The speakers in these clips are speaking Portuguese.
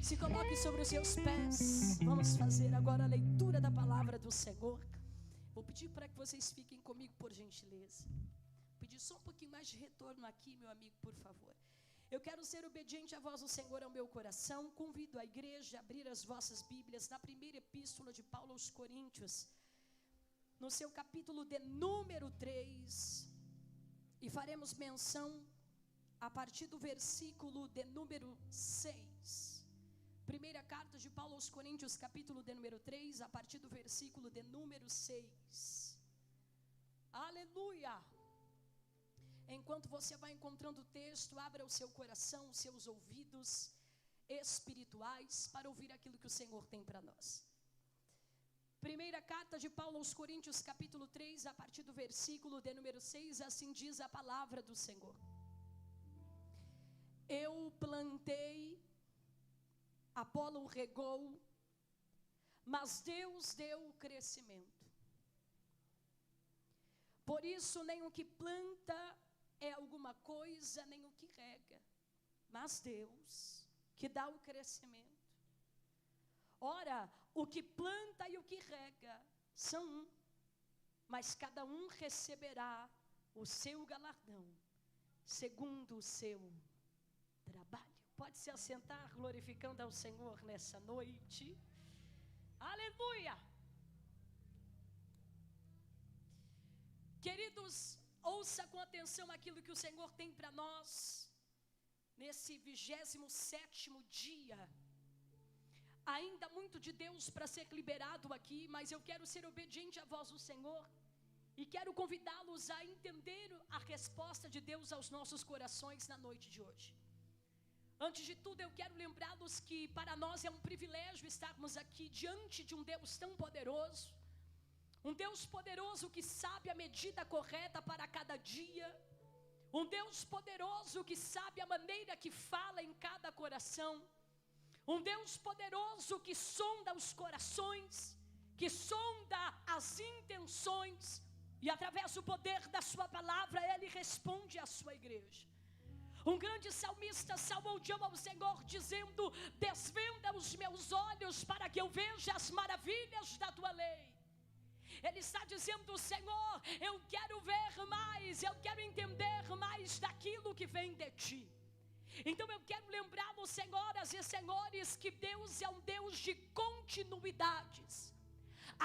Se coloque sobre os seus pés. Vamos fazer agora a leitura da palavra do Senhor. Vou pedir para que vocês fiquem comigo, por gentileza. Vou pedir só um pouquinho mais de retorno aqui, meu amigo, por favor. Eu quero ser obediente à voz do Senhor ao meu coração. Convido a igreja a abrir as vossas Bíblias na primeira epístola de Paulo aos Coríntios, no seu capítulo de número 3, e faremos menção a partir do versículo de número 6. Primeira carta de Paulo aos Coríntios, capítulo de número 3, a partir do versículo de número 6. Aleluia! Enquanto você vai encontrando o texto, abra o seu coração, os seus ouvidos espirituais para ouvir aquilo que o Senhor tem para nós. Primeira carta de Paulo aos Coríntios, capítulo 3, a partir do versículo de número 6, assim diz a palavra do Senhor. Eu plantei, Apolo regou, mas Deus deu o crescimento. Por isso, nem o que planta é alguma coisa, nem o que rega, mas Deus que dá o crescimento. Ora, o que planta e o que rega são um, mas cada um receberá o seu galardão, segundo o seu trabalho. Pode se assentar, glorificando ao Senhor nessa noite. Aleluia! Queridos, ouça com atenção aquilo que o Senhor tem para nós, nesse 27º dia. Ainda muito de Deus para ser liberado aqui, mas eu quero ser obediente à voz do Senhor, e quero convidá-los a entender a resposta de Deus aos nossos corações na noite de hoje. Antes de tudo, eu quero lembrá-los que para nós é um privilégio estarmos aqui diante de um Deus tão poderoso. Um Deus poderoso que sabe a medida correta para cada dia. Um Deus poderoso que sabe a maneira que fala em cada coração. Um Deus poderoso que sonda os corações, que sonda as intenções. E através do poder da sua palavra, Ele responde à sua igreja. Um grande salmista salmodiou ao Senhor dizendo: desvenda os meus olhos para que eu veja as maravilhas da tua lei. Ele está dizendo: Senhor, eu quero ver mais, eu quero entender mais daquilo que vem de ti. Então eu quero lembrá-los, senhoras e senhores, que Deus é um Deus de continuidades.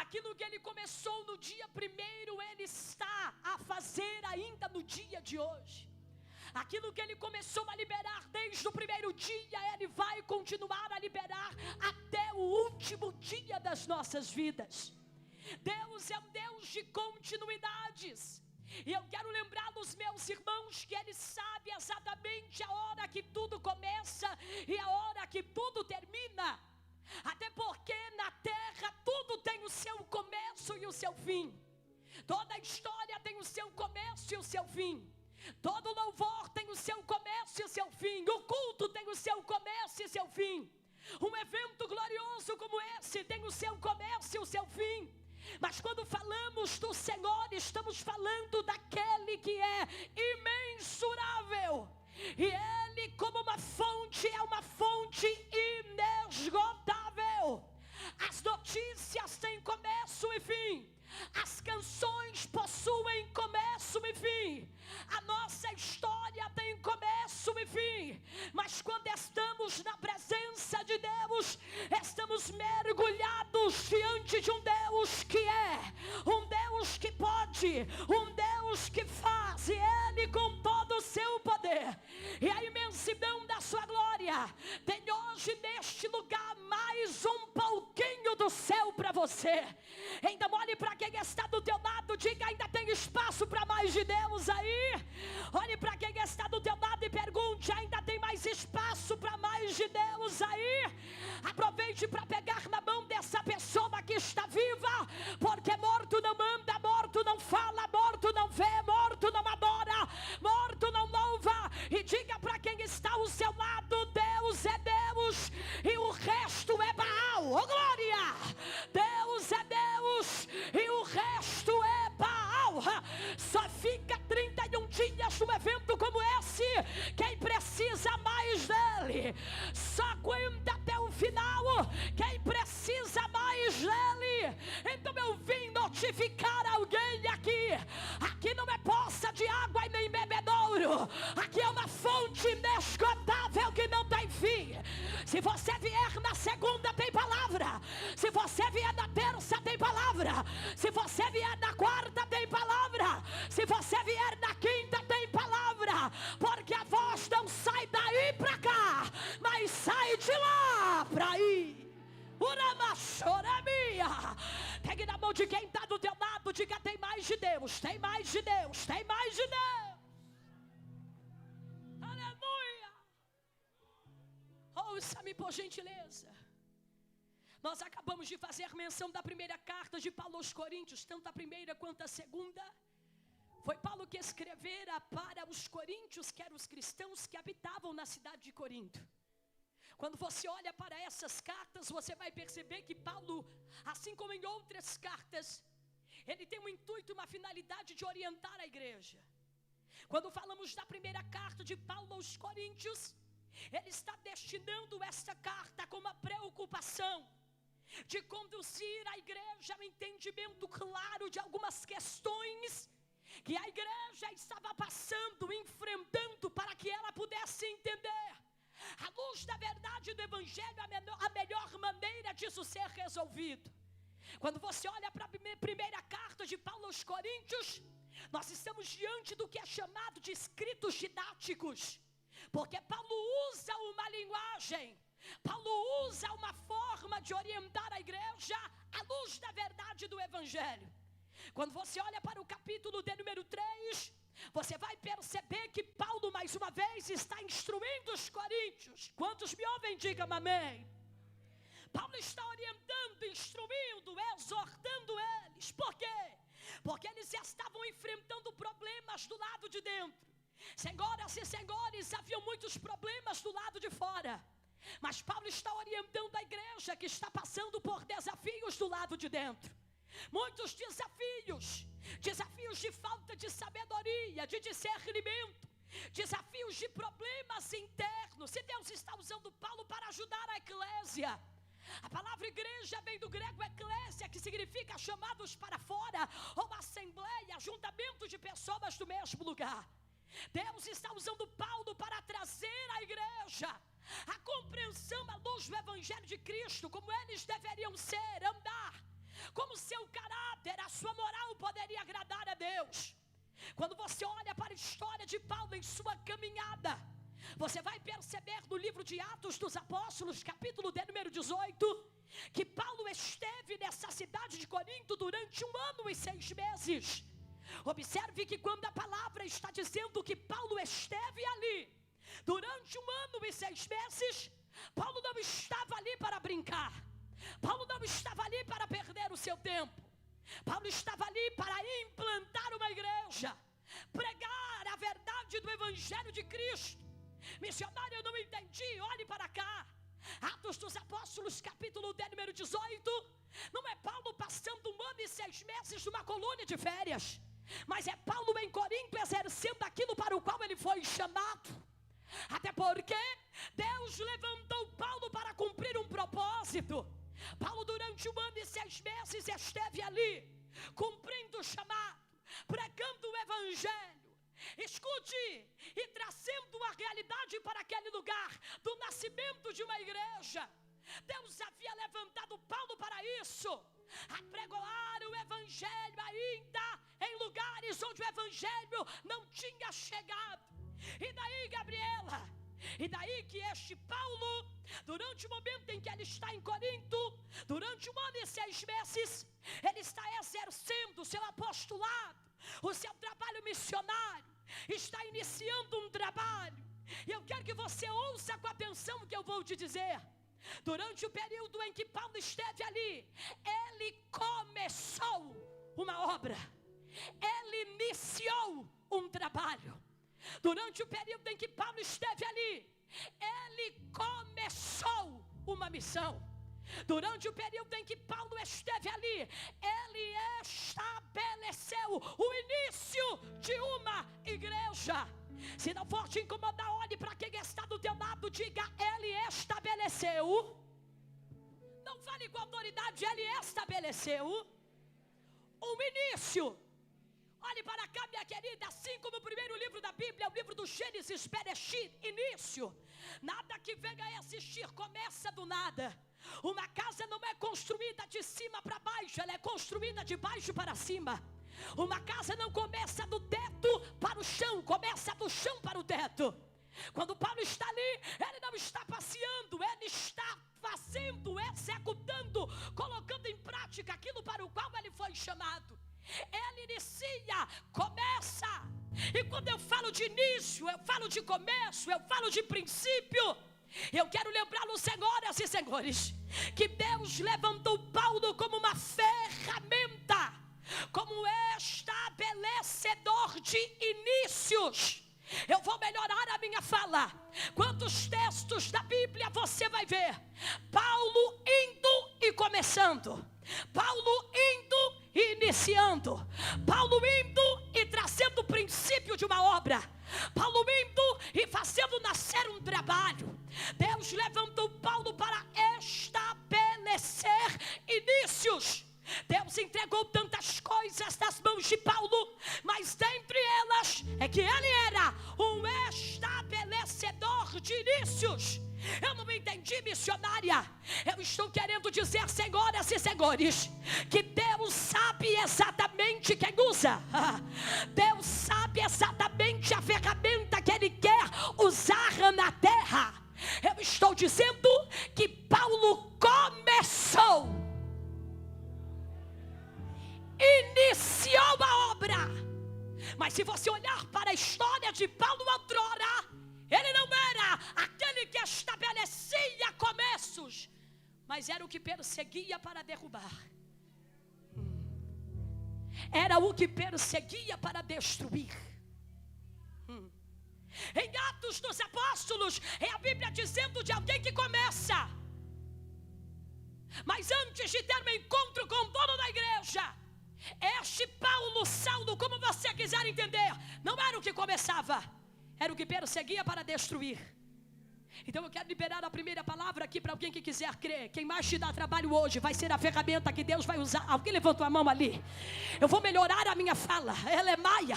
Aquilo que Ele começou no dia primeiro, Ele está a fazer ainda no dia de hoje. Aquilo que Ele começou a liberar desde o primeiro dia, Ele vai continuar a liberar até o último dia das nossas vidas. Deus é um Deus de continuidades. E eu quero lembrá-los, meus irmãos, que Ele sabe exatamente a hora que tudo começa e a hora que tudo termina. Até porque na terra tudo tem o seu começo e o seu fim. Toda a história tem o seu começo e o seu fim. Todo louvor tem o seu começo e o seu fim. O culto tem o seu começo e o seu fim. Um evento glorioso como esse tem o seu começo e o seu fim. Mas quando falamos do Senhor, estamos falando daquele que é imensurável. E Ele, como uma fonte, é uma fonte inesgotável. As notícias têm começo e fim. As canções possuem começo e fim. A nossa história tem começo e fim. Mas quando estamos na presença de Deus, estamos mergulhados diante de um Deus que é, um Deus que pode, um Deus que faz, e Ele com todo o seu poder e a imensidão da sua glória. Tem hoje neste lugar mais um pouquinho do céu para você. Ainda olhe para quem está do teu lado, diga: ainda tem espaço para mais de Deus aí? Olhe para quem está do teu lado e pergunte: ainda tem mais espaço para mais de Deus aí? Aproveite para pegar na mão dessa pessoa que está viva, porque morto não anda, morto não fala, morto não vê, morto não adora, morto não louva. E diga para quem está ao seu lado: Deus é Deus e o resto é Baal. Oh, glória! Deus é Deus e o resto é Baal. Só fica 31 dias num evento como esse quem precisa mais dele. Só aguenta até o final, quem precisa mais dele. Então eu vim notificar alguém aqui. Aqui não é poça de água e nem bebedouro. Aqui é uma fonte inesgotável que não tem fim. Se você vier na segunda, tem palavra. Se você vier na terça, tem palavra. Se você vier na quarta, tem palavra. Se você vier na quinta, tem palavra. Porque a voz não sai daí pra cá, mas sai de lá pra aí. Pegue na mão de quem está do teu lado, diga: tem mais de Deus, tem mais de Deus, tem mais de Deus. Aleluia. Ouça-me por gentileza. Nós acabamos de fazer menção da primeira carta de Paulo aos Coríntios, tanto a primeira quanto a segunda. Foi Paulo que escrevera para os coríntios, que eram os cristãos que habitavam na cidade de Corinto. Quando você olha para essas cartas, você vai perceber que Paulo, assim como em outras cartas, ele tem um intuito e uma finalidade de orientar a igreja. Quando falamos da primeira carta de Paulo aos Coríntios, ele está destinando esta carta com uma preocupação de conduzir a igreja ao entendimento claro de algumas questões que a igreja estava passando, enfrentando, para que ela pudesse entender. À luz da verdade do Evangelho, a melhor maneira disso ser resolvido. Quando você olha para a primeira carta de Paulo aos Coríntios, nós estamos diante do que é chamado de escritos didáticos. Porque Paulo usa uma linguagem, Paulo usa uma forma de orientar a igreja à luz da verdade do Evangelho. Quando você olha para o capítulo de número 3, você vai perceber que Paulo mais uma vez está instruindo os coríntios. Quantos me ouvem, digam amém. Paulo está orientando, instruindo, exortando eles. Por quê? Porque eles estavam enfrentando problemas do lado de dentro. Senhoras e senhores, haviam muitos problemas do lado de fora. Mas Paulo está orientando a igreja que está passando por desafios do lado de dentro. Muitos desafios de falta de sabedoria, de discernimento, desafios de problemas internos. Se Deus está usando Paulo para ajudar a eclésia, a palavra igreja vem do grego eclésia, que significa chamados para fora, ou assembleia, ajuntamento de pessoas do mesmo lugar. Deus está usando Paulo para trazer à igreja a compreensão à luz do Evangelho de Cristo, como eles deveriam ser, andar, como seu caráter, a sua moral poderia agradar a Deus. Quando você olha para a história de Paulo em sua caminhada, você vai perceber no livro de Atos dos Apóstolos, capítulo de número 18, que Paulo esteve nessa cidade de Corinto durante 1 ano e 6 meses. Observe que quando a palavra está dizendo que Paulo esteve ali durante 1 ano e 6 meses, Paulo não estava ali para brincar. Paulo não estava ali para perder o seu tempo. Paulo estava ali para implantar uma igreja, pregar a verdade do Evangelho de Cristo. Missionário, eu não entendi, olhe para cá. Atos dos Apóstolos, capítulo de número 18, não é Paulo passando 1 ano e 6 meses numa colônia de férias, mas é Paulo em Corinto exercendo aquilo para o qual ele foi chamado. Até porque Deus levantou Paulo para cumprir um propósito. Paulo durante 1 ano e 6 meses esteve ali, cumprindo o chamado, pregando o Evangelho. Escute, e trazendo a realidade para aquele lugar do nascimento de uma igreja. Deus havia levantado Paulo para isso, a pregoar o Evangelho ainda em lugares onde o Evangelho não tinha chegado. E daí, Gabriela, e daí que este Paulo, durante o momento em que ele está em Corinto, durante 1 ano e 6 meses, ele está exercendo o seu apostolado, o seu trabalho missionário, está iniciando um trabalho. E eu quero que você ouça com atenção o que eu vou te dizer. Durante o período em que Paulo esteve ali, ele começou uma obra, ele iniciou um trabalho. Durante o período em que Paulo esteve ali, ele começou uma missão. Durante o período em que Paulo esteve ali, ele estabeleceu o início de uma igreja. Se não for te incomodar, olhe para quem está do teu lado, diga: ele estabeleceu Ele com autoridade, ele estabeleceu um início. Olhe para cá, minha querida, assim como o primeiro livro da Bíblia, o livro do Gênesis, Bereshit, início. Nada que venha a existir começa do nada. Uma casa não é construída de cima para baixo, ela é construída de baixo para cima. Uma casa não começa do teto para o chão, começa do chão para o teto. Quando Paulo está ali, ele não está passeando, ele está fazendo, executando, colocando em prática aquilo para o qual ele foi chamado. Ele inicia, começa. E quando eu falo de início, eu falo de começo, eu falo de princípio. Eu quero lembrar-los, senhoras e senhores, que Deus levantou Paulo como uma ferramenta, como estabelecedor de inícios. Eu vou melhorar a minha fala. Quantos textos da Bíblia você vai ver Paulo indo e começando, Paulo indo e iniciando, Paulo indo e trazendo o princípio de uma obra, Paulo indo e fazendo nascer um trabalho. Deus levantou Paulo para estabelecer inícios. Deus entregou tantas coisas nas mãos de Paulo, mas dentre elas é que ele era um estabelecedor de inícios. Eu não entendi, missionária. Eu estou querendo dizer, senhoras e senhores, que Deus sabe exatamente quem usa. Deus sabe exatamente a ferramenta que Ele quer usar na terra. Eu estou dizendo que Paulo começou, iniciou a obra. Mas se você olhar para a história de Paulo outrora, ele não era aquele que estabelecia começos, mas era o que perseguia para derrubar. Era o que perseguia para destruir. Em Atos dos Apóstolos, é a Bíblia dizendo de alguém que começa, mas antes de ter um encontro com o dono da igreja, este Paulo, Saulo, como você quiser entender, não era o que começava, era o que perseguia para destruir. Então eu quero liberar a primeira palavra aqui para alguém que quiser crer. Quem mais te dá trabalho hoje vai ser a ferramenta que Deus vai usar. Alguém levantou a mão ali? Eu vou melhorar a minha fala. Ela é Maia.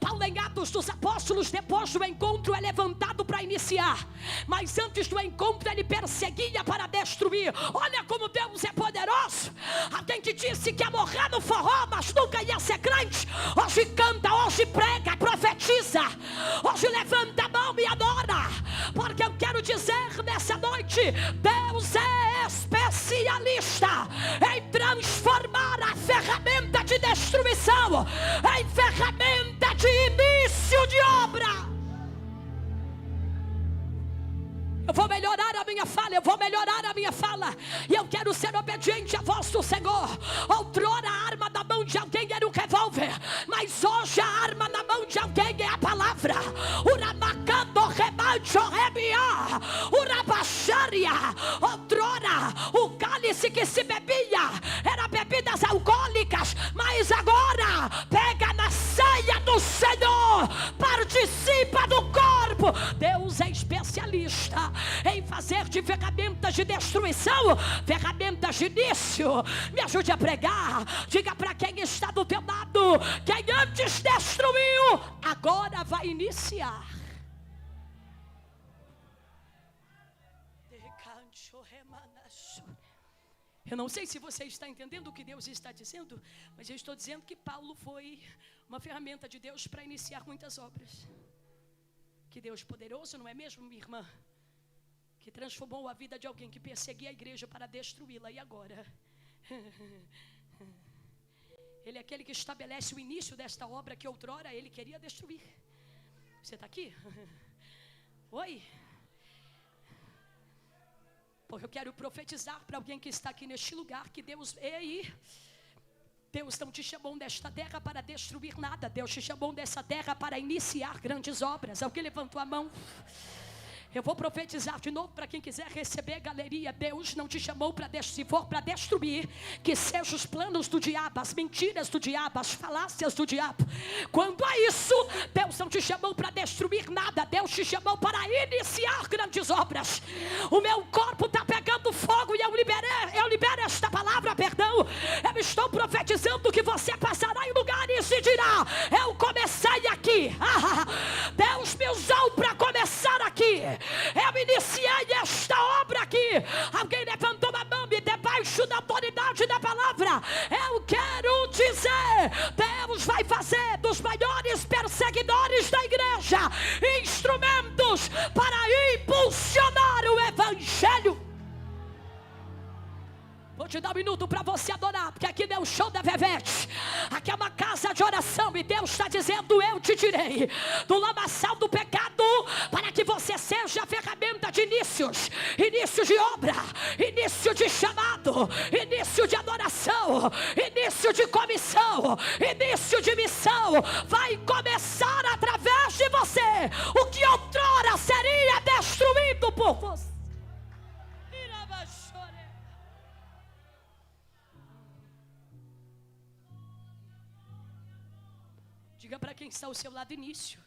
Paulo, em Atos dos Apóstolos, depois do encontro é levantado para iniciar, mas antes do encontro ele perseguia para destruir. Olha como Deus é poderoso. Alguém que disse que ia morrer no forró, mas nunca ia ser crente, hoje canta, hoje prega, profetiza, hoje levanta a mão e adora. Porque eu quero dizer nessa noite, Deus é especialista em transformar a ferramenta de destruição em ferramenta de início de obra. Eu vou melhorar a minha fala, eu vou melhorar a minha fala. E eu quero ser obediente à voz do Senhor. Outrora a arma na mão de alguém era um revólver, mas hoje a arma na mão de alguém é a palavra. Uramacando remancho rebia, urabaxaria. Outrora o cálice que se bebia era bebidas alcoólicas, mas agora pega na ceia do Senhor, participa do corpo. Deus é especialista em fazer de ferramentas de destruição ferramentas de início. Me ajude a pregar. Diga para quem está do teu lado: quem antes destruiu, agora vai iniciar. Eu não sei se você está entendendo o que Deus está dizendo, mas eu estou dizendo que Paulo foi uma ferramenta de Deus para iniciar muitas obras. Que Deus poderoso, não é mesmo, minha irmã? Que transformou a vida de alguém que perseguia a igreja para destruí-la. E agora? Ele é aquele que estabelece o início desta obra que outrora ele queria destruir. Você está aqui? Oi? Porque eu quero profetizar para alguém que está aqui neste lugar que Deus não te chamou desta terra para destruir nada. Deus te chamou dessa terra para iniciar grandes obras. Alguém levantou a mão? Eu vou profetizar de novo para quem quiser receber, galeria. Deus não te chamou para se for para destruir, que sejam os planos do diabo, as mentiras do diabo, as falácias do diabo. Quando é isso, Deus não te chamou para destruir nada. Deus te chamou para iniciar grandes obras. O meu corpo está pegando fogo e eu liberei Eu estou profetizando que você passará em lugares e dirá: eu comecei aqui. Deus me usou para começar aqui. Eu iniciei esta obra aqui. Alguém levantou a mão e debaixo da autoridade da palavra, eu quero dizer: Deus vai fazer dos maiores perseguidores da igreja instrumentos para impulsionar o evangelho. Vou te dar um minuto para você adorar, porque aqui não é o show da Vevete, aqui é uma casa de oração, e Deus está dizendo: eu te tirei do lamaçal do pecado, para que você seja a ferramenta de inícios de obra, início de chamado, início de adoração, início de comissão, início de missão. Vai começar através de você o que outrora seria destruído por você. Diga para quem está ao seu lado: início.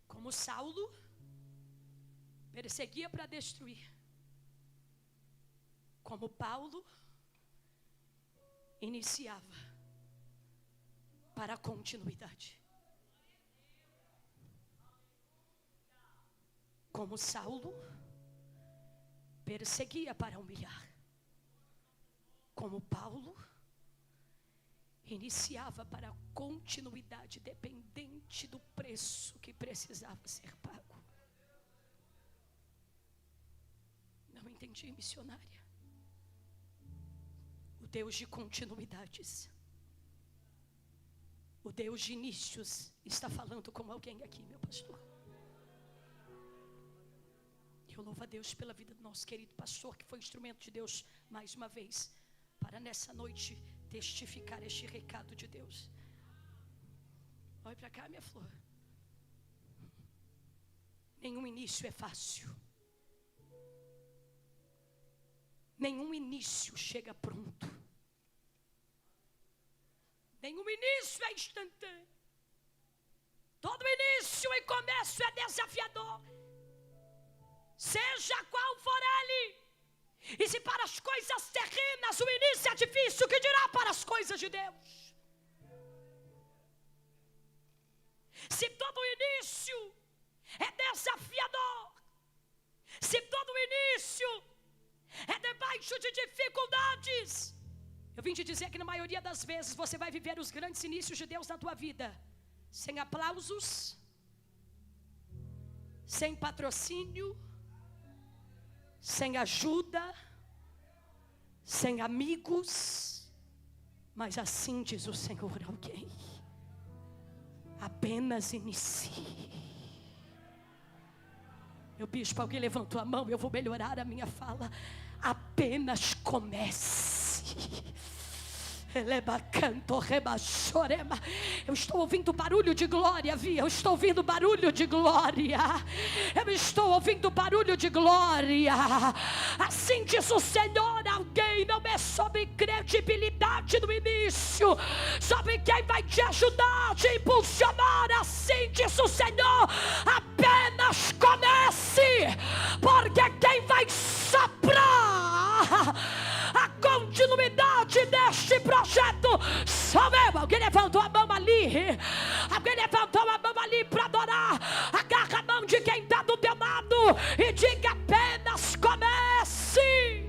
Como Saulo perseguia para destruir, como Paulo iniciava para a continuidade. Como Saulo perseguia para humilhar, como Paulo iniciava para a continuidade, dependente do preço que precisava ser pago. Não entendi, missionária. O Deus de continuidades, o Deus de inícios, está falando com alguém aqui, meu pastor. Eu louvo a Deus pela vida do nosso querido pastor, que foi instrumento de Deus mais uma vez, para nessa noite testificar este recado de Deus. Olha para cá, minha flor. Nenhum início é fácil. Nenhum início chega pronto. Nenhum início é instantâneo. Todo início e começo é desafiador, seja qual for ele. E se para as coisas terrenas o início é difícil, que dirá para as coisas de Deus? Se todo início é desafiador, se todo início é debaixo de dificuldades, eu vim te dizer que na maioria das vezes você vai viver os grandes inícios de Deus na tua vida sem aplausos, sem patrocínio, sem ajuda, sem amigos, mas assim diz o Senhor: alguém apenas inicie. Meu bispo, alguém levantou a mão, eu vou melhorar a minha fala. Apenas comece. Eu estou ouvindo barulho de glória, Via. Eu estou ouvindo barulho de glória. Eu estou ouvindo barulho de glória. Assim diz o Senhor: alguém, não é sobre credibilidade no início, sobre quem vai te ajudar, te impulsionar. Assim diz o Senhor: apenas comece, porque quem vai soprar a continuidade deste projeto sou eu. Alguém levantou a mão ali? Alguém levantou a mão ali para adorar? Agarra a mão de quem está do teu lado e diga: apenas comece.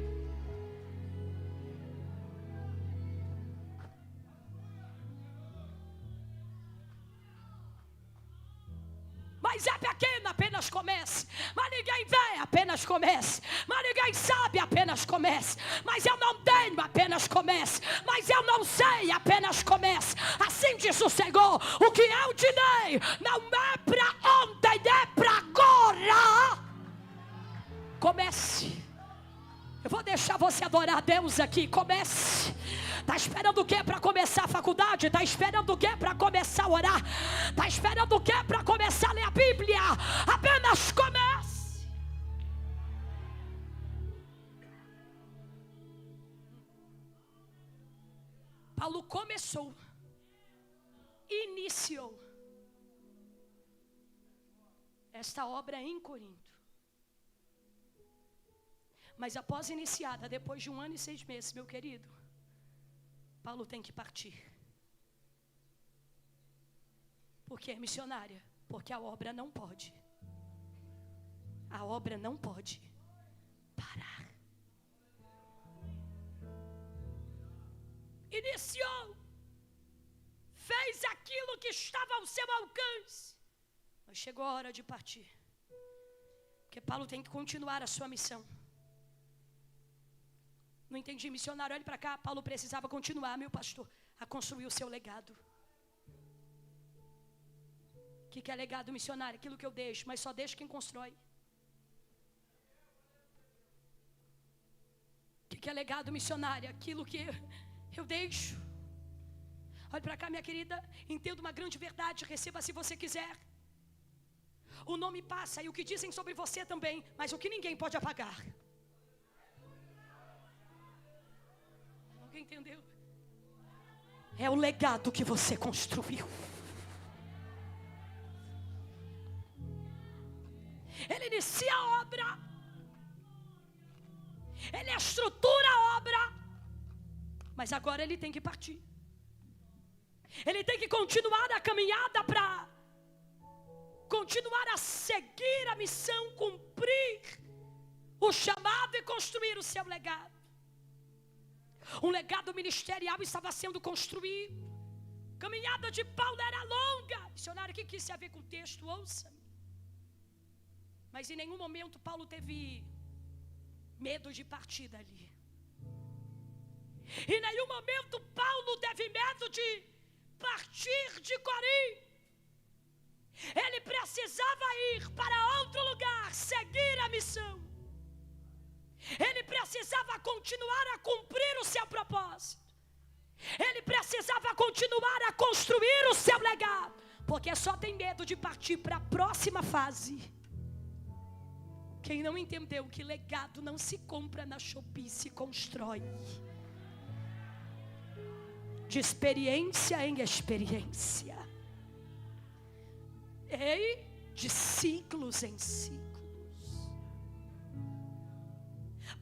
Mas é pequeno, apenas comece. Mas ninguém vê, apenas comece. Mas ninguém sabe, apenas comece. Mas eu não tenho, apenas comece. Mas eu não sei, apenas comece. Assim diz o Senhor: o que eu te dei não é para ontem, é para agora. Comece. Eu vou deixar você adorar a Deus aqui. Comece. Está esperando o que para começar a faculdade? Está esperando o que para começar a orar? Está esperando o que para começar a ler a Bíblia? Apenas comece. Paulo começou, iniciou esta obra em Corinto. Mas após iniciada, depois de 1 ano e 6 meses, meu querido, Paulo tem que partir. Porque é missionária. Porque a obra não pode. A obra não pode parar. Iniciou. Fez aquilo que estava ao seu alcance. Mas chegou a hora de partir. Porque Paulo tem que continuar a sua missão. Não entendi, missionário, olhe para cá. Paulo precisava continuar, meu pastor, a construir o seu legado. O que é legado, missionário? Aquilo que eu deixo, mas só deixo quem constrói. O que é legado, missionário? Aquilo que eu deixo. Olhe para cá, minha querida. Entenda uma grande verdade. Receba se você quiser. O nome passa e o que dizem sobre você também. Mas o que ninguém pode apagar. Alguém entendeu? É o legado que você construiu. Ele inicia a obra. Ele estrutura a obra. Mas agora ele tem que partir. Ele tem que continuar a caminhada para continuar a seguir a missão, cumprir o chamado e construir o seu legado. Um legado ministerial estava sendo construído. A caminhada de Paulo era longa. Missionário, o que isso tem a ver com o texto? Ouça-me. Mas em nenhum momento Paulo teve medo de partir dali. Em nenhum momento Paulo teve medo de partir de Corinto. Ele precisava ir para outro lugar, seguir a missão. Ele precisava continuar a cumprir o seu propósito. Ele precisava continuar a construir o seu legado. Porque só tem medo de partir para a próxima fase quem não entendeu que legado não se compra na Shopee, se constrói de experiência em experiência, e de ciclos em ciclos.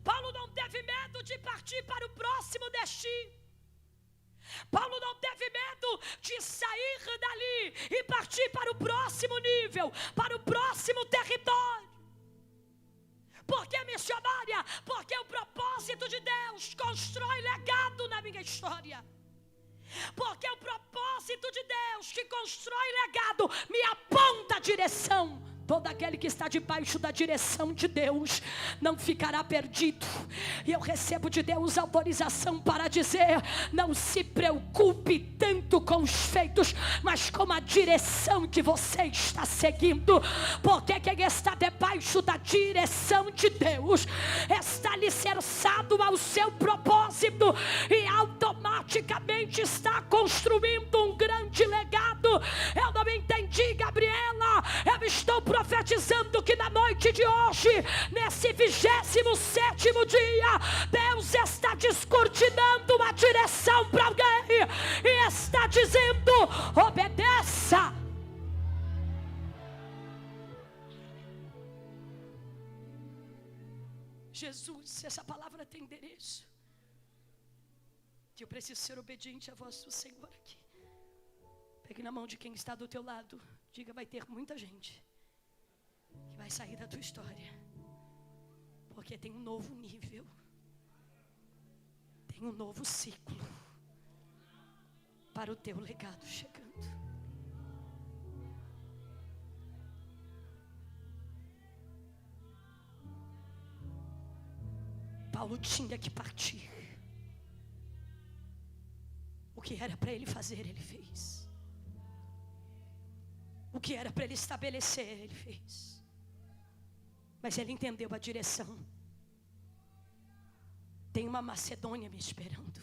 Paulo não teve medo de partir para o próximo destino. Paulo não teve medo de sair dali e partir para o próximo nível, para o próximo território. Por que, missionária? Porque o propósito de Deus constrói legado na minha história. Porque o propósito de Deus que constrói legado me aponta a direção. Todo aquele que está debaixo da direção de Deus não ficará perdido. E eu recebo de Deus autorização para dizer: não se preocupe tanto com os feitos, mas com a direção que você está seguindo. Porque quem está debaixo da direção de Deus está alicerçado ao seu propósito e automaticamente está construindo um grande legado. Eu não entendi, Gabriela. Eu estou profetizando que na noite de hoje, nesse 27º dia, Deus está descortinando uma direção para alguém e está dizendo: obedeça. Jesus, essa palavra tem endereço. Que eu preciso ser obediente à voz do Senhor aqui. Pegue na mão de quem está do teu lado. Diga: vai ter muita gente que vai sair da tua história, porque tem um novo nível, tem um novo ciclo para o teu legado chegando. Paulo tinha que partir. O que era para ele fazer, ele fez. O que era para ele estabelecer, ele fez. Mas ele entendeu a direção. Tem uma Macedônia me esperando.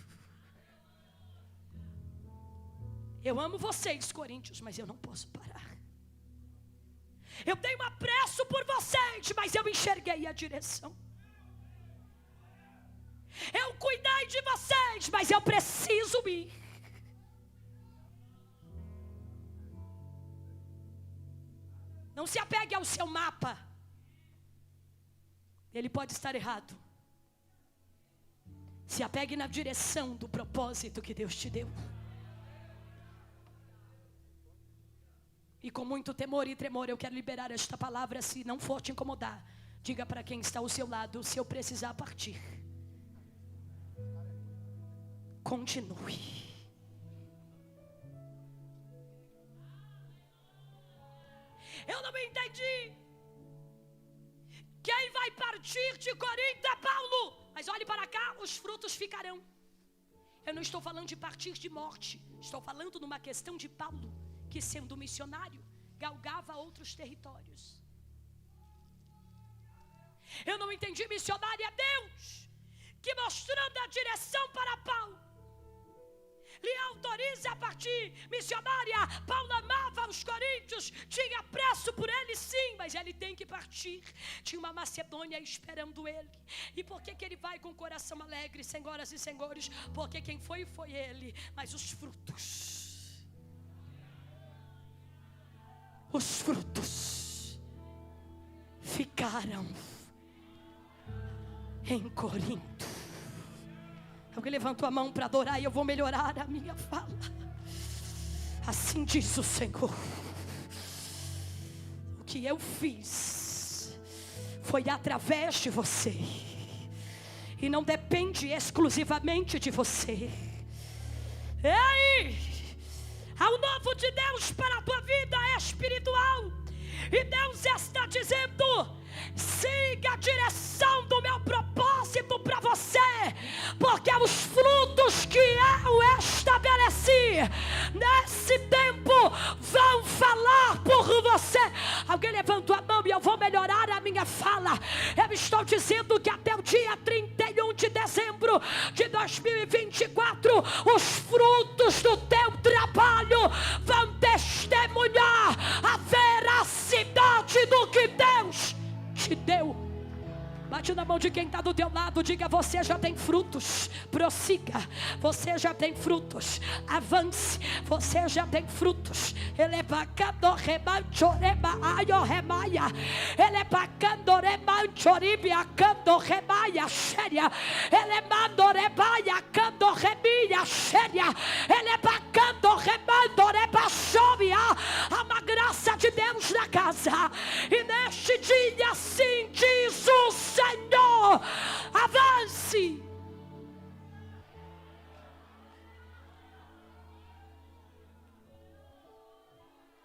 Eu amo vocês, coríntios, mas eu não posso parar. Eu tenho apreço por vocês, mas eu enxerguei a direção. Eu cuidei de vocês, mas eu preciso ir. Não se apegue ao seu mapa. Ele pode estar errado, Se apegue na direção do propósito que Deus te deu. E com muito temor e tremor eu quero liberar esta palavra. Se não for te incomodar, diga para quem está ao seu lado: se eu precisar partir, continue. Eu não entendi. Quem vai partir de Corinto é Paulo. Mas olhe para cá, os frutos ficarão. Eu não estou falando de partir de morte. Estou falando numa questão de Paulo, que sendo missionário, galgava outros territórios. Eu não entendi, missionário é Deus que, mostrando a direção para Paulo, lhe autoriza a partir. Missionária, Paulo amava os coríntios, tinha preço por ele, sim, mas ele tem que partir. Tinha uma Macedônia esperando ele. E por que ele vai com o coração alegre, senhoras e senhores? Porque quem foi ele, mas os frutos ficaram em Corinto. Alguém levantou a mão para adorar e eu vou melhorar a minha fala. Assim diz o Senhor: o que eu fiz foi através de você, e não depende exclusivamente de você. Ei! Há um novo de Deus para a tua vida espiritual, e Deus está dizendo: siga a direção do meu propósito para você, porque os frutos que eu estabeleci nesse tempo vão falar por você. Alguém levantou a mão e eu vou melhorar a minha fala. Eu estou dizendo que até o dia 31 de dezembro de 2024, os frutos do teu trabalho vão testemunhar a veracidade do que Deus te deu. Bate na mão de quem está do teu lado, diga: você já tem frutos. Prossiga, você já tem frutos. Avance, você já tem frutos. Ele é bacando remanchoreba aio remaia. Ele é bacando remanchoribia cando remaia séria. Ele é mandorebaia cando remia séria. Ele é bacando remandoreba sobia. Há uma graça de Deus na casa, e neste dia assim diz o Senhor: avance.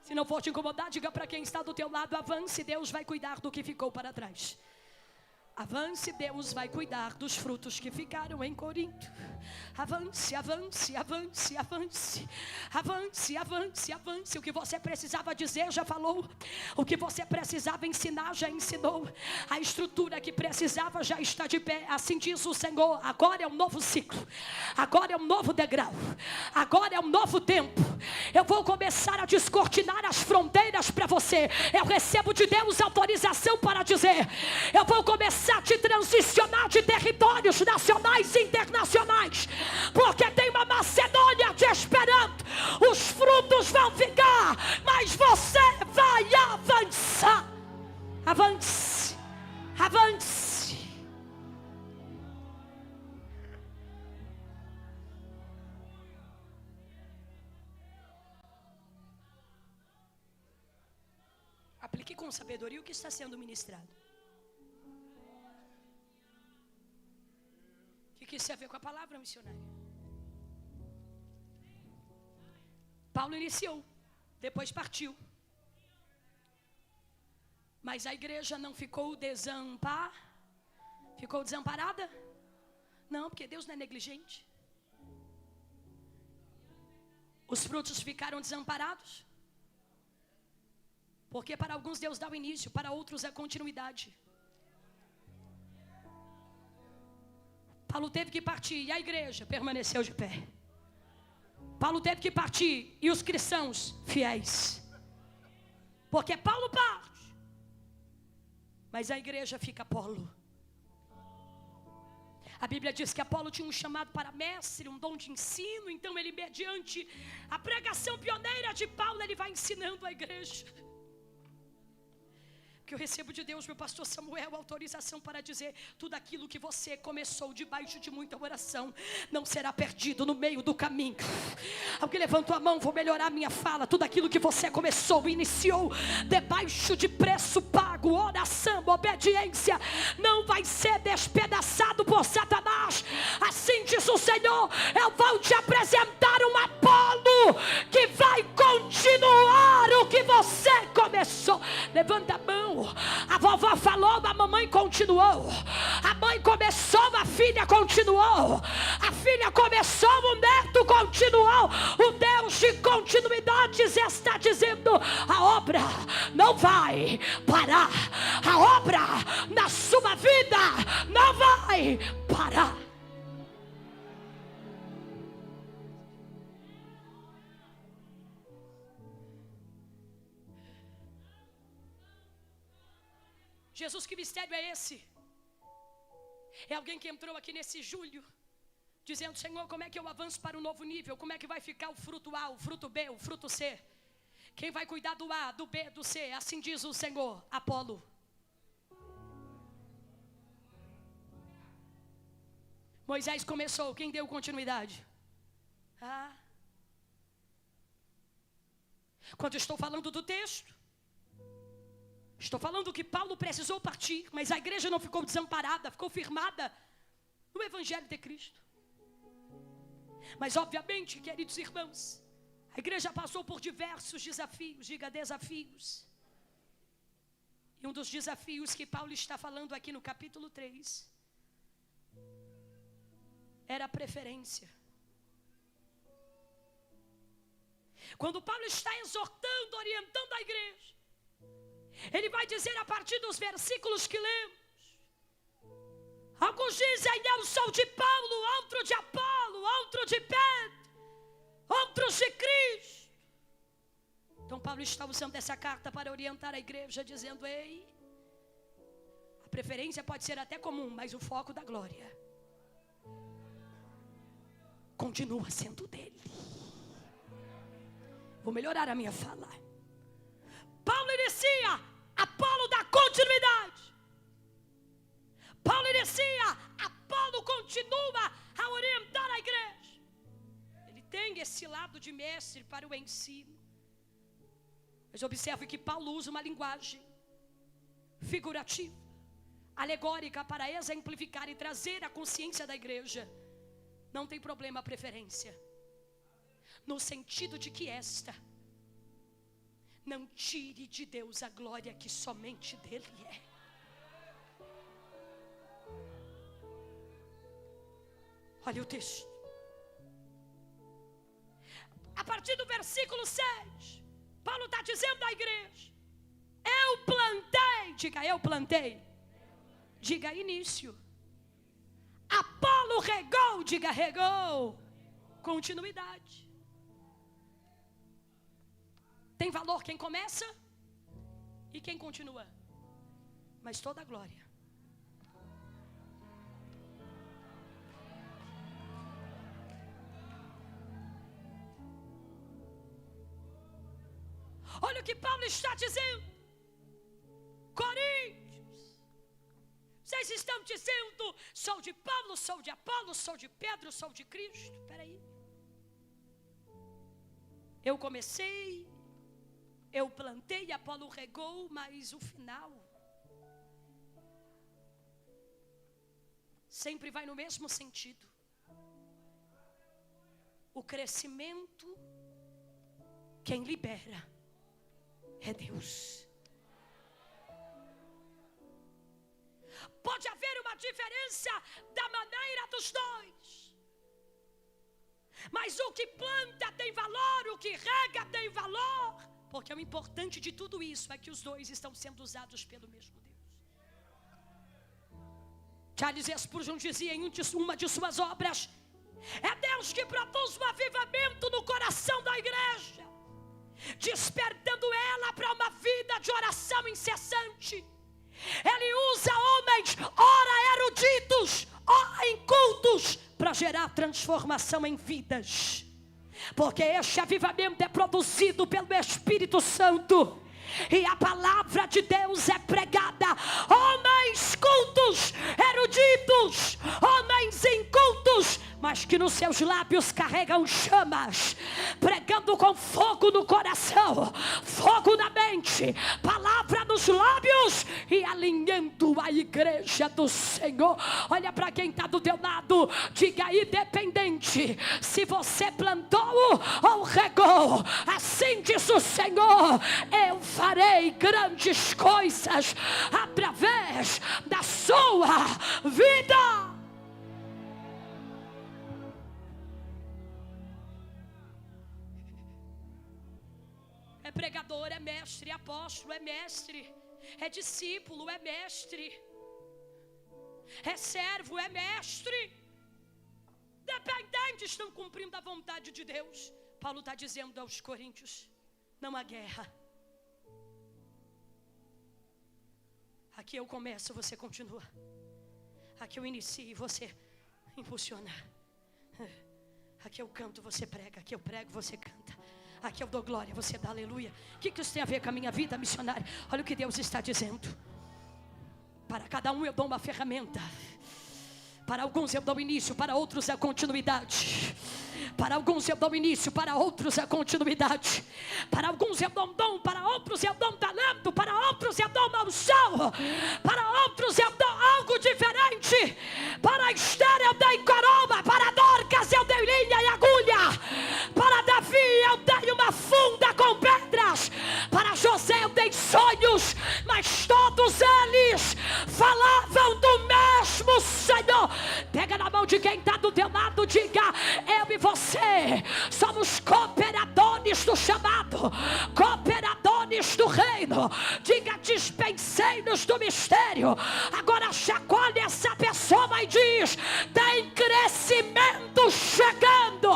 Se não for te incomodar, diga para quem está do teu lado: avance, Deus vai cuidar do que ficou para trás. Avance, Deus vai cuidar dos frutos que ficaram em Corinto. Avance, avance, avance, avance. Avance, avance, avance. O que você precisava dizer já falou. O que você precisava ensinar já ensinou. A estrutura que precisava já está de pé. Assim diz o Senhor: agora é um novo ciclo. Agora é um novo degrau. Agora é um novo tempo. Eu vou começar a descortinar as fronteiras para você. Eu recebo de Deus autorização para dizer: eu vou começar a te transicionar de territórios nacionais e internacionais, porque tem uma Macedônia te esperando. Os frutos vão ficar, mas você vai avançar. Avance, avance. Aplique com sabedoria o que está sendo ministrado. O que isso tem a ver com a palavra, missionária? Paulo iniciou, depois partiu. Mas a igreja não ficou ficou desamparada? Não, porque Deus não é negligente. Os frutos ficaram desamparados? Porque para alguns Deus dá o início, para outros é continuidade. Paulo teve que partir e a igreja permaneceu de pé. Paulo teve que partir e os cristãos fiéis. Porque Paulo parte, mas a igreja fica Apolo. A Bíblia diz que Apolo tinha um chamado para mestre, um dom de ensino. Então ele, mediante a pregação pioneira de Paulo, ele vai ensinando a igreja. Que eu recebo de Deus, meu pastor Samuel, autorização para dizer: tudo aquilo que você começou debaixo de muita oração não será perdido no meio do caminho. Alguém levantou a mão, vou melhorar minha fala. Tudo aquilo que você começou, iniciou debaixo de preço pago, oração, obediência, não vai ser despedaçado por Satanás. Assim diz o Senhor: eu vou te apresentar um Apolo que vai continuar o que você começou. Levanta a mão. A vovó falou, a mamãe continuou. A mãe começou, a filha continuou. A filha começou, o neto continuou. O Deus de continuidades está dizendo: a obra não vai parar. A obra na sua vida não vai parar. Jesus, que mistério é esse? É alguém que entrou aqui nesse julho dizendo: Senhor, como é que eu avanço para um novo nível? Como é que vai ficar o fruto A, o fruto B, o fruto C? Quem vai cuidar do A, do B, do C? Assim diz o Senhor: Apolo. Moisés começou, quem deu continuidade? Quando eu estou falando do texto, estou falando que Paulo precisou partir, mas a igreja não ficou desamparada, ficou firmada no Evangelho de Cristo. Mas obviamente, queridos irmãos, a igreja passou por diversos desafios, diga desafios. E um dos desafios que Paulo está falando aqui no capítulo 3 era a preferência. Quando Paulo está exortando, orientando a igreja, ele vai dizer a partir dos versículos que lemos: alguns dizem eu sou de Paulo, outro de Apolo, outro de Pedro, outros de Cristo. Então Paulo está usando essa carta para orientar a igreja, dizendo: ei, a preferência pode ser até comum, mas o foco da glória continua sendo dele. Vou melhorar a minha fala. Paulo inicia, Apolo dá continuidade. Paulo inicia, Apolo continua a orientar a igreja. Ele tem esse lado de mestre para o ensino. Mas observe que Paulo usa uma linguagem figurativa, alegórica, para exemplificar e trazer a consciência da igreja. Não tem problema a preferência, no sentido de que esta não tire de Deus a glória que somente dele é. Olha o texto. A partir do versículo 7, Paulo está dizendo à igreja: eu plantei, diga eu plantei, diga início. Apolo regou, diga regou, continuidade. Tem valor quem começa e quem continua, mas toda a glória olha o que Paulo está dizendo. Coríntios, vocês estão dizendo: sou de Paulo, sou de Apolo, sou de Pedro, sou de Cristo. Espera aí, eu comecei, eu plantei, Apolo regou, mas o final sempre vai no mesmo sentido. O crescimento, quem libera é Deus. Pode haver uma diferença da maneira dos dois, mas o que planta tem valor, o que rega tem valor, porque o importante de tudo isso é que os dois estão sendo usados pelo mesmo Deus. Charles Spurgeon dizia em uma de suas obras: é Deus que produz um avivamento no coração da igreja, despertando ela para uma vida de oração incessante. Ele usa homens, ora eruditos, ora incultos, para gerar transformação em vidas. Porque este avivamento é produzido pelo Espírito Santo. e a palavra de Deus é pregada. Homens cultos, eruditos, homens incultos, mas que nos seus lábios carregam chamas, pregando com fogo no coração, fogo na mente, palavra nos lábios e alinhando a igreja do Senhor. Olha para quem está do teu lado, diga: independente se você plantou ou regou, assim diz o Senhor, eu farei grandes coisas através da sua vida. É pregador, é mestre, é apóstolo, é mestre, é discípulo, é mestre, é servo, é mestre. Dependentes estão cumprindo a vontade de Deus. Paulo está dizendo aos coríntios: não há guerra. Aqui eu começo, você continua. Aqui eu inicio, você impulsiona. Aqui eu canto, você prega. Aqui eu prego, você canta. Aqui eu dou glória, você dá aleluia. O que isso tem a ver com a minha vida missionária? Olha o que Deus está dizendo. Para cada um eu dou uma ferramenta. Para alguns eu dou início, para outros é continuidade. Para alguns eu dou início, para outros é continuidade. Para alguns eu dou um dom, para outros eu dou um talento, para outros eu dou uma unção, para outros eu dou algo diferente. Para Esther eu dei coroa, para Dorcas eu dei linha e agulha, para Davi eu dei uma funda com pedras, para José eu dei sonhos, mas todos eles falavam do mesmo Senhor. Pega na mão de quem está do teu lado, diga: eu e você somos cooperadores do chamado, cooperadores do reino. Diga: dispenseiros do mistério. Agora chacoalhe essa pessoa e diz: tem crescimento chegando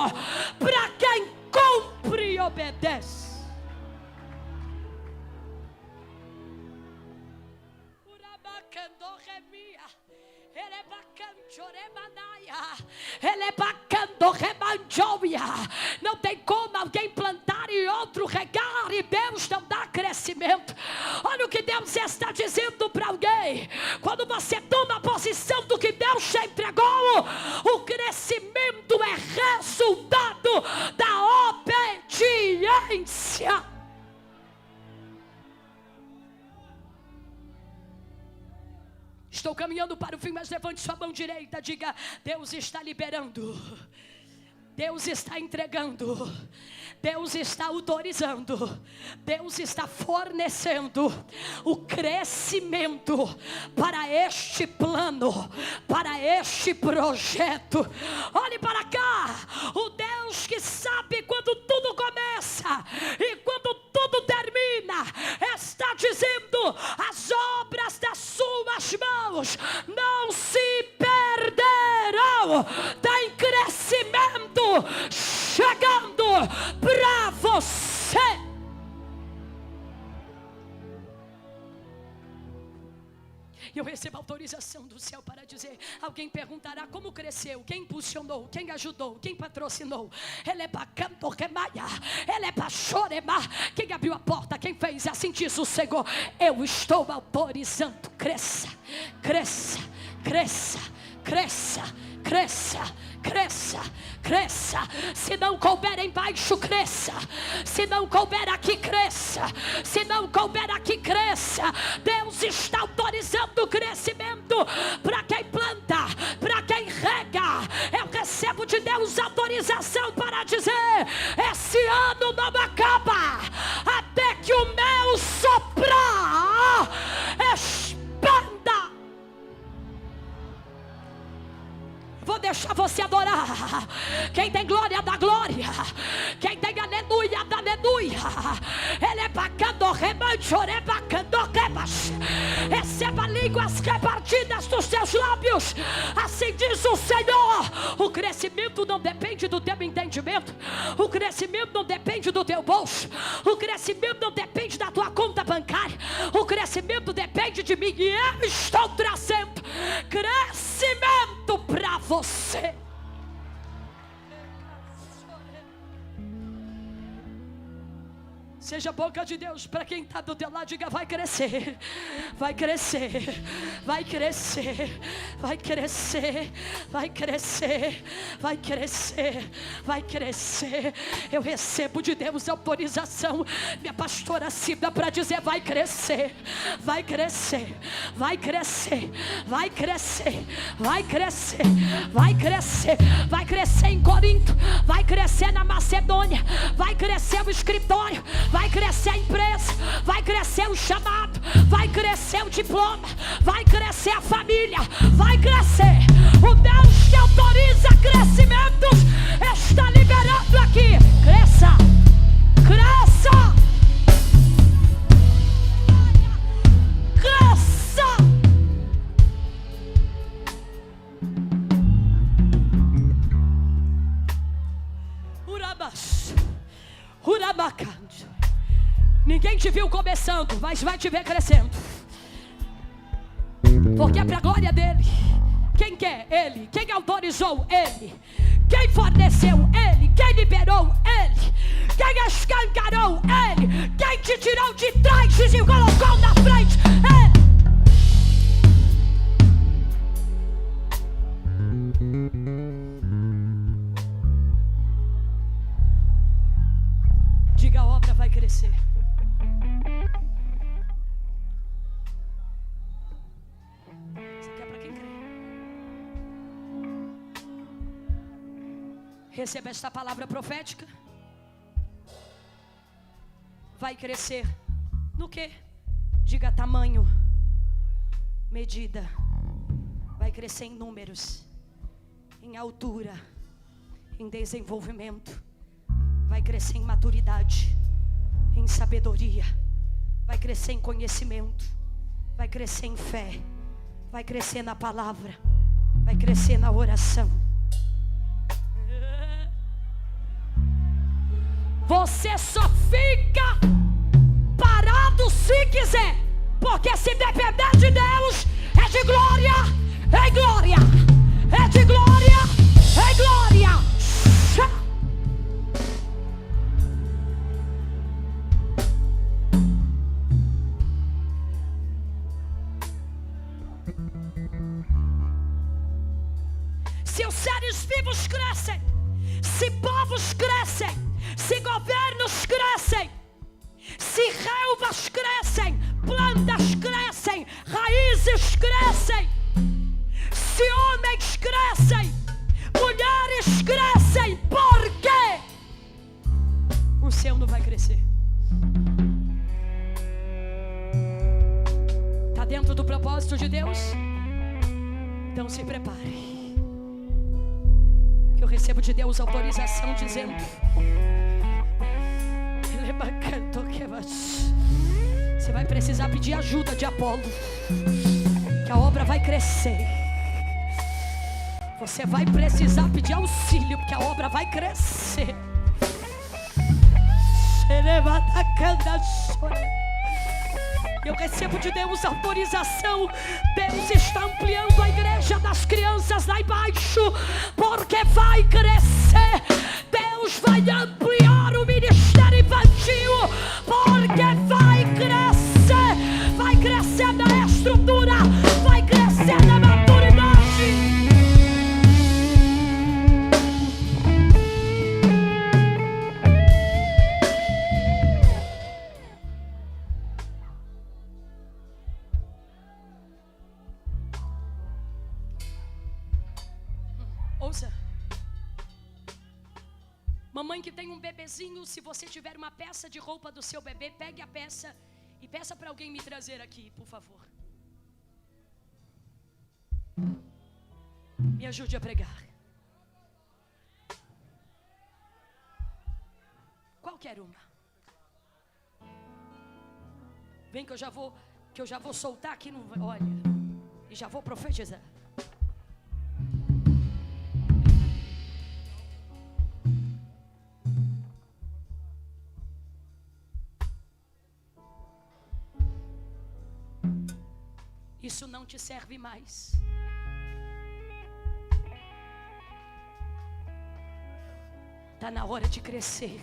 para quem cumpre e obedece. Não tem como alguém plantar e outro regar e Deus não dá crescimento. Olha o que Deus está dizendo para alguém: quando você toma a posição do que Deus te entregou, o crescimento é resultado da obediência. Estou caminhando para o fim, mas levante sua mão direita, diga: Deus está liberando, Deus está entregando, Deus está autorizando, Deus está fornecendo o crescimento para este plano, para este projeto. Olhe para cá, o Deus que sabe quando tudo começa e quando tudo termina, está dizendo: as obras das suas mãos não se perderão. Tem crescimento chegando para você. Eu recebo autorização do céu para dizer. Alguém perguntará: como cresceu? Quem impulsionou? Quem ajudou? Quem patrocinou? Ele é bacana, remaia. Ele é bachorema. Quem abriu a porta? Quem fez? Assim diz o Senhor: eu estou autorizando. Cresça, cresça, cresça, cresça, cresça, cresça, cresça. Se não couber embaixo, cresça. Se não couber aqui, cresça. Se não couber aqui, cresça. Deus está autorizando o crescimento para quem planta, para quem rega. Eu recebo de Deus autorização para dizer: esse ano não acaba até que o meu soprar expanda. Vou deixar você adorar. Quem tem glória, dá glória. Quem tem aleluia, dá aleluia. Ele é bacana, remanchore, bacana, rebas. Receba línguas repartidas dos seus lábios. Assim diz o Senhor. O crescimento não depende do teu entendimento. O crescimento não depende do teu bolso. O crescimento não depende da tua conta bancária. O crescimento depende de mim. E eu estou trazendo crescimento para você. Seja a boca de Deus para quem está do teu lado. Diga: vai crescer, vai crescer, vai crescer, vai crescer, vai crescer, vai crescer, vai crescer. Eu recebo de Deus autorização, minha pastora Cida, para dizer: vai crescer, vai crescer, vai crescer, vai crescer, vai crescer, vai crescer, vai crescer em Corinto, vai crescer na Macedônia, vai crescer o escritório, vai crescer a empresa, vai crescer o chamado, vai crescer o diploma, vai crescer a família, vai crescer. O Deus que autoriza crescimentos está liberando aqui. Cresça, cresça, cresça. Urabacante. Ninguém te viu começando, mas vai te ver crescendo. Porque é para a glória dele. Quem quer? Ele. Quem autorizou? Ele. Quem forneceu? Ele. Quem liberou? Ele. Quem escancarou? Ele. Quem te tirou de trás e colocou na frente? Ele. Diga: a obra vai crescer. Isso aqui é para quem crê. Receba esta palavra profética. Vai crescer. No quê? Diga: tamanho, medida. Vai crescer em números, em altura, em desenvolvimento. Vai crescer em maturidade, em sabedoria. Vai crescer em conhecimento. Vai crescer em fé. Vai crescer na palavra. Vai crescer na oração. Você só fica parado se quiser. Porque se depender de Deus, é de glória em glória. É de glória em glória. Se os seres vivos crescem, se povos crescem, se governos crescem, se relvas crescem, plantas crescem, raízes crescem, se homens crescem, mulheres crescem, por quê? O seu não vai crescer. Está dentro do propósito de Deus? Então se prepare. Que eu recebo de Deus autorização dizendo: você vai precisar pedir ajuda de Apolo, que a obra vai crescer. Você vai precisar pedir auxílio, porque a obra vai crescer. Eu recebo de Deus autorização. Deus está ampliando a igreja das crianças lá embaixo, porque vai crescer. Deus vai ampliar o ministério infantil, porque vai crescer. Vai crescer na estrutura, vai crescer na maturidade. Ouça. Mamãe que tem um bebezinho, se você tiver uma peça de roupa do seu bebê, pegue a peça e peça para alguém me trazer aqui, por favor. Me ajude a pregar. Qualquer uma. Vem que eu já vou soltar aqui no, olha, e já vou profetizar. Isso não te serve mais. Está na hora de crescer.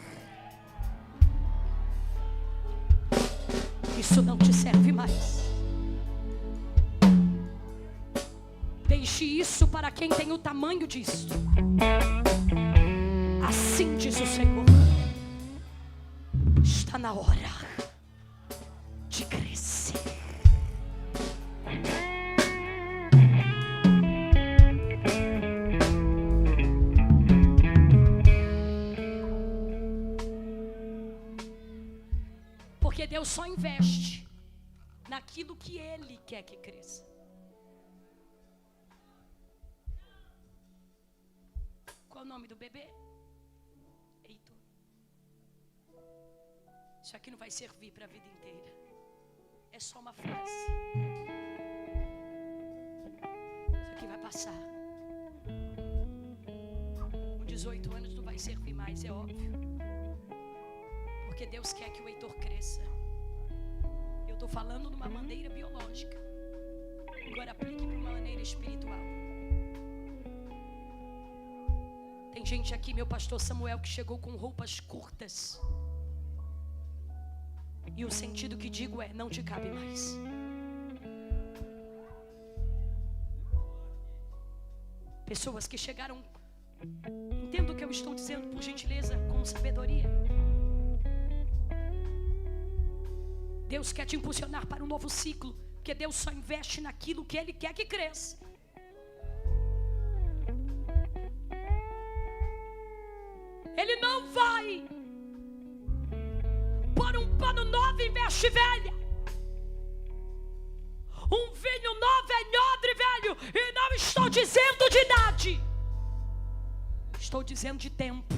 Isso não te serve mais. Deixe isso para quem tem o tamanho disso. Assim diz o Senhor. Está na hora de crescer. Porque Deus só investe naquilo que Ele quer que cresça. Qual o nome do bebê? Heitor. Isso aqui não vai servir para a vida inteira. É só uma frase. Isso aqui vai passar. Com 18 anos não vai servir mais, é óbvio. Porque Deus quer que o Heitor cresça. Eu estou falando de uma maneira biológica. Agora aplique para uma maneira espiritual. Tem gente aqui, meu pastor Samuel, que chegou com roupas curtas. E o sentido que digo é, não te cabe mais. Pessoas que chegaram, entenda o que eu estou dizendo, por gentileza, com sabedoria. Deus quer te impulsionar para um novo ciclo, porque Deus só investe naquilo que Ele quer que cresça. Ele não vai pôr um pano novo em veste velha. Um vinho novo em odre velho. E não estou dizendo de idade, estou dizendo de tempo,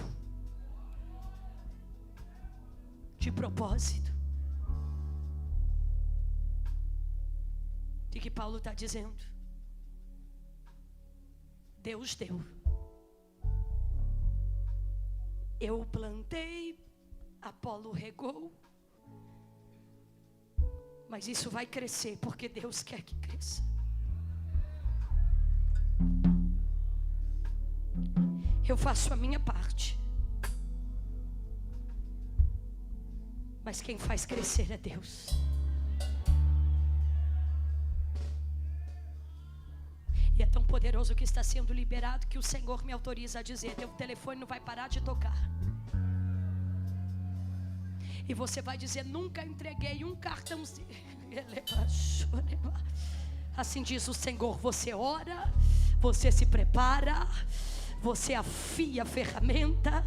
de propósito. O que Paulo está dizendo? Deus deu. Eu plantei, Apolo regou. Mas isso vai crescer, porque Deus quer que cresça. Eu faço a minha parte. Mas quem faz crescer é Deus. E é tão poderoso que está sendo liberado que o Senhor me autoriza a dizer: teu telefone não vai parar de tocar. E você vai dizer: nunca entreguei um cartãozinho. Assim diz o Senhor: você ora, você se prepara, você afia a ferramenta,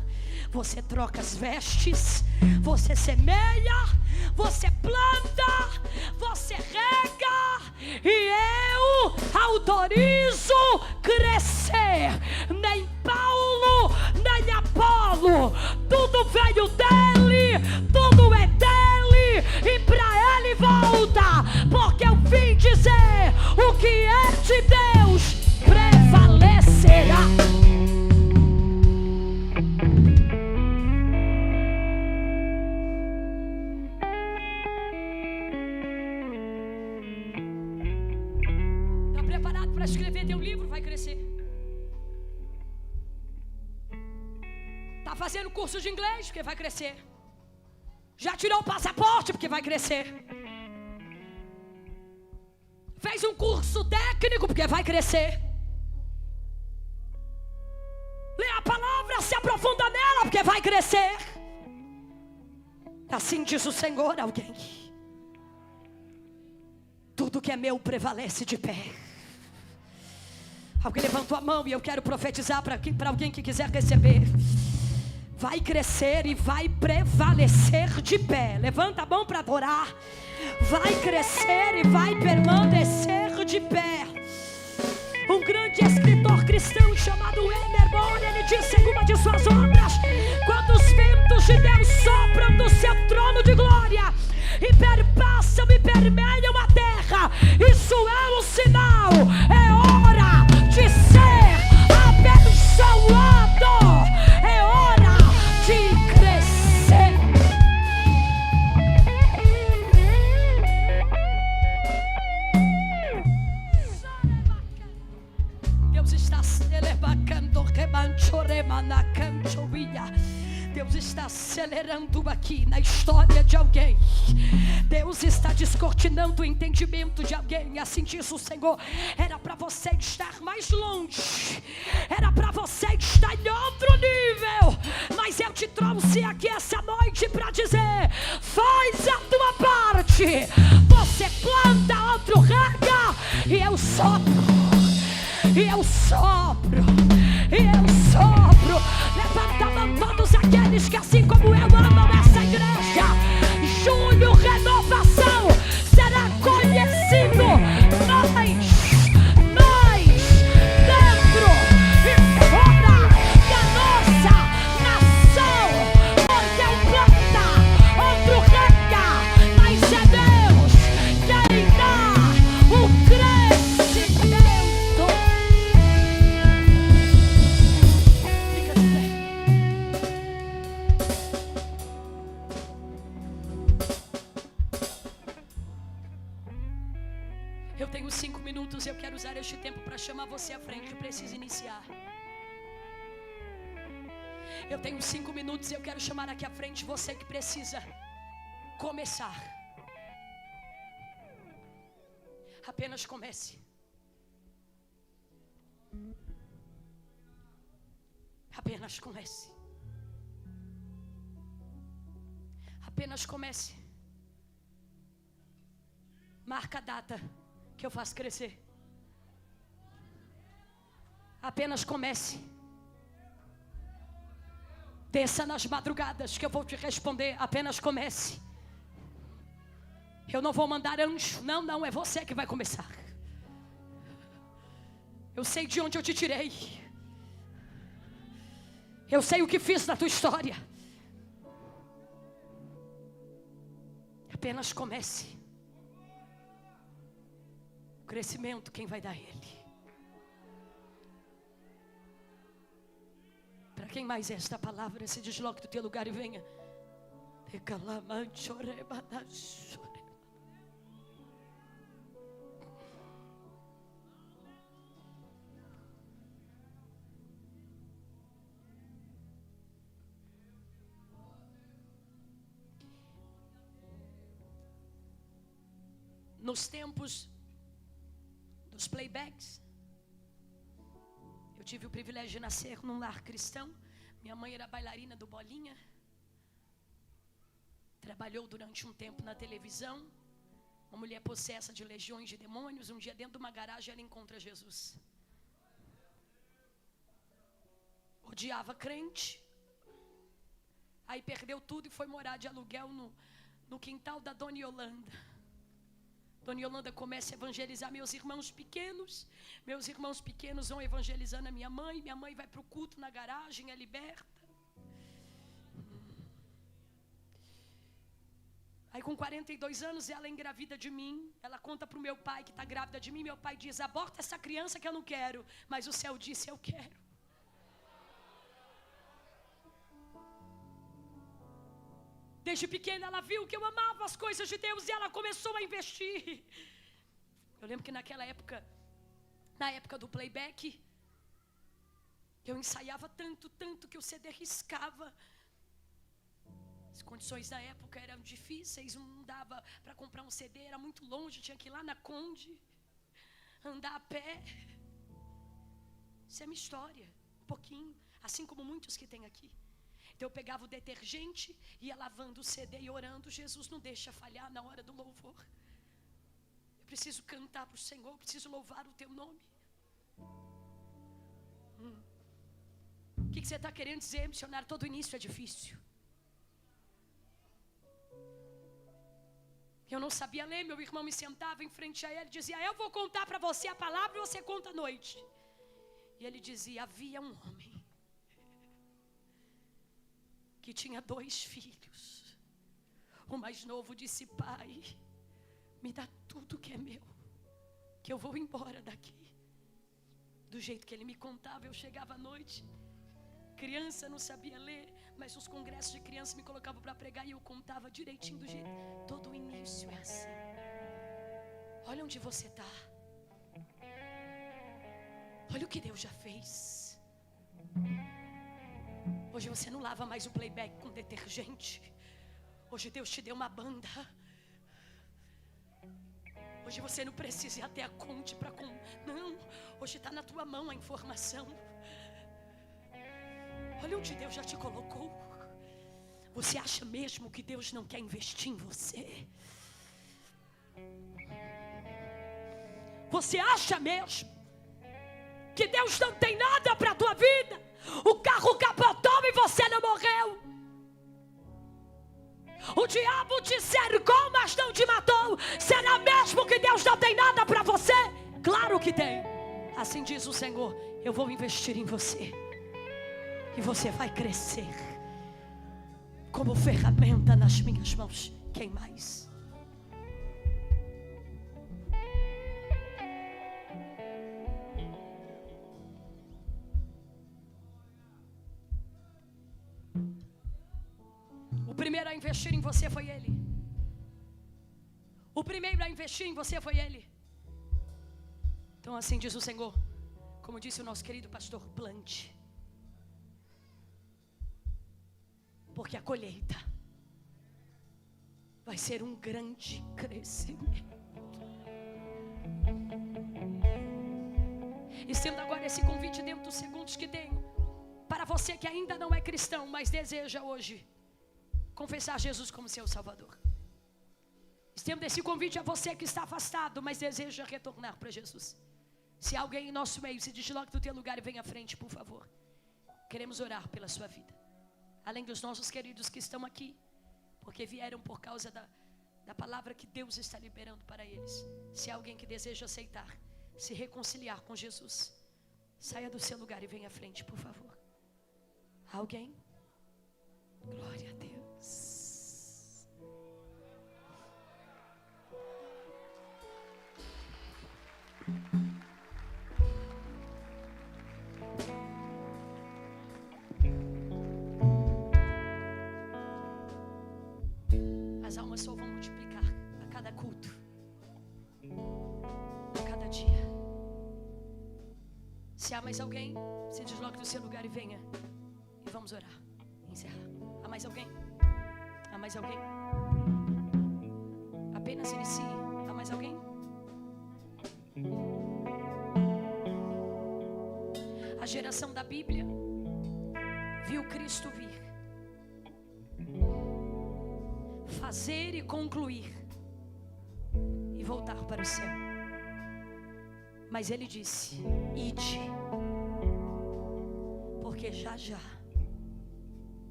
você troca as vestes, você semeia, você planta, você rega, e eu autorizo crescer. Nem Paulo, nem Apolo, tudo veio dele, tudo é dele, e para ele volta, porque eu vim dizer: o que é de Deus prevalecerá. Está preparado para escrever teu livro? Vai crescer. Está fazendo curso de inglês? Porque vai crescer. Já tirou o passaporte? Porque vai crescer. Fez um curso técnico? Porque vai crescer. Lê a palavra, se aprofunda nela, porque vai crescer. Assim diz o Senhor. Alguém: tudo que é meu prevalece de pé. Alguém levantou a mão e eu quero profetizar para alguém que quiser receber. Vai crescer e vai prevalecer de pé. Levanta a mão para adorar. Vai crescer e vai permanecer de pé. Um grande escritor cristão chamado Emerson, ele disse em uma de suas obras: quando os ventos de Deus sopram do seu trono de glória e perpassam e permeiam a terra, isso é um sinal. É hora de ser abençoado. É hora de crescer. Deus está Deus está acelerando aqui na história de alguém. Deus está descortinando o entendimento de alguém. Assim diz o Senhor. Era para você estar mais longe, era para você estar em outro nível, mas eu te trouxe aqui essa noite para dizer: faz a tua parte. Você planta, outro rega, e eu sopro, e eu sopro, e eu sopro. Levanta a mão todos aqueles que assim como eu amam essa igreja. Julho, renovação será conhecido nós dentro e fora da nossa nação. Porque um planta, outro rega, mas é Deus quem dá o crescimento. Fica de pé. Eu tenho 5 minutos, eu quero usar este tempo para chamar você à frente que precisa iniciar. Eu tenho 5 minutos, eu quero chamar aqui à frente você que precisa começar. Apenas comece. Apenas comece. Apenas comece. Marca a data que eu faço crescer. Apenas comece. Desça nas madrugadas que eu vou te responder. Apenas comece. Eu não vou mandar anjo. Não, é você que vai começar. Eu sei de onde eu te tirei. Eu sei o que fiz na tua história. Apenas comece. O crescimento, quem vai dar ele? Para quem mais é esta palavra, se desloque do teu lugar e venha. Nos tempos dos playbacks, eu tive o privilégio de nascer num lar cristão. Minha mãe era bailarina do Bolinha. Trabalhou durante um tempo na televisão. Uma mulher possessa de legiões de demônios. Um dia dentro de uma garagem ela encontra Jesus. Odiava crente. Aí perdeu tudo e foi morar de aluguel no quintal da Dona Yolanda. Dona Yolanda começa a evangelizar meus irmãos pequenos. Meus irmãos pequenos vão evangelizando a minha mãe. Minha mãe vai para o culto na garagem, é liberta. Aí com 42 anos ela engravida de mim. Ela conta para o meu pai que está grávida de mim. Meu pai diz: aborta essa criança que eu não quero. Mas o céu disse: eu quero. Desde pequena ela viu que eu amava as coisas de Deus e ela começou a investir. Eu lembro que naquela época, na época do playback, eu ensaiava tanto que o CD riscava. As condições da época eram difíceis, não dava para comprar um CD, era muito longe, tinha que ir lá na Conde, andar a pé. Isso é minha história, um pouquinho, assim como muitos que tem aqui. Então eu pegava o detergente, ia lavando o CD e orando: Jesus, não deixa falhar na hora do louvor. Eu preciso cantar para o Senhor, preciso louvar o teu nome. O que você está querendo dizer, missionário? Todo início é difícil. Eu não sabia ler, meu irmão me sentava em frente a ele e dizia: eu vou contar para você a palavra e você conta à noite. E ele dizia: havia um homem que tinha 2 filhos. O mais novo disse: pai, me dá tudo que é meu, que eu vou embora daqui. Do jeito que ele me contava, eu chegava à noite, criança, não sabia ler, mas os congressos de criança me colocavam para pregar e eu contava direitinho do jeito. Todo o início é assim. Olha onde você está. Olha o que Deus já fez. Hoje você não lava mais o playback com detergente. Hoje Deus te deu uma banda. Hoje você não precisa ir até a Conte para não, hoje está na tua mão a informação. Olha onde Deus já te colocou. Você acha mesmo que Deus não quer investir em você? Você acha mesmo que Deus não tem nada para a tua vida? O carro capotou e você não morreu. O diabo te cercou, mas não te matou. Será mesmo que Deus não tem nada para você? Claro que tem. Assim diz o Senhor: eu vou investir em você, e você vai crescer como ferramenta nas minhas mãos. Quem mais? O primeiro a investir em você foi Ele. O primeiro a investir em você foi Ele. Então assim diz o Senhor, como disse o nosso querido pastor: plante, porque a colheita vai ser um grande crescimento. Estendo agora esse convite dentro dos segundos que tenho, para você que ainda não é cristão, mas deseja hoje confessar Jesus como seu Salvador. Estendo esse convite a você que está afastado, mas deseja retornar para Jesus. Se alguém em nosso meio, se desloque do teu lugar e venha à frente, por favor. Queremos orar pela sua vida. Além dos nossos queridos que estão aqui, porque vieram por causa da palavra que Deus está liberando para eles. Se há alguém que deseja aceitar, se reconciliar com Jesus, saia do seu lugar e venha à frente, por favor. Alguém? Glória a Deus. As almas só vão multiplicar a cada culto, a cada dia. Se há mais alguém, se desloque do seu lugar e venha, e vamos orar, encerrar. Há mais alguém? Há mais alguém? Apenas inicie. Há mais alguém? A geração da Bíblia viu Cristo vir, fazer e concluir e voltar para o céu. Mas ele disse: ide, porque já já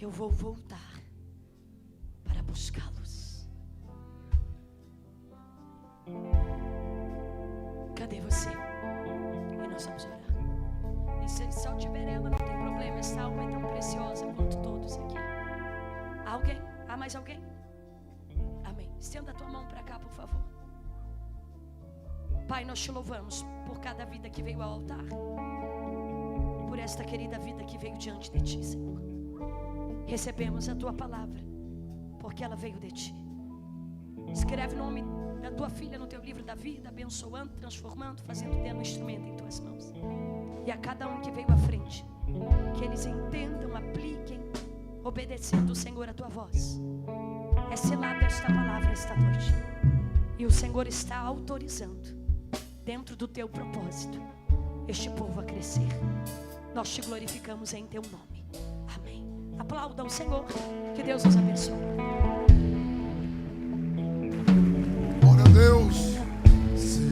eu vou voltar para buscá-los. Cadê você? E nós vamos orar. E se só tiver ela, não tem problema. Essa alma é tão preciosa quanto todos aqui. Há alguém? Há mais alguém? Amém. Estenda a tua mão para cá, por favor. Pai, nós te louvamos por cada vida que veio ao altar, por esta querida vida que veio diante de ti, Senhor. Recebemos a tua palavra, porque ela veio de ti. Escreve o nome da tua filha no teu livro da vida, abençoando, transformando, fazendo dela um instrumento em tuas mãos. E a cada um que veio à frente, que eles entendam, apliquem, obedecendo, Senhor, a tua voz. É selada esta palavra esta noite, e o Senhor está autorizando, dentro do teu propósito, este povo a crescer. Nós te glorificamos em teu nome. Amém. Aplauda o Senhor. Que Deus os abençoe.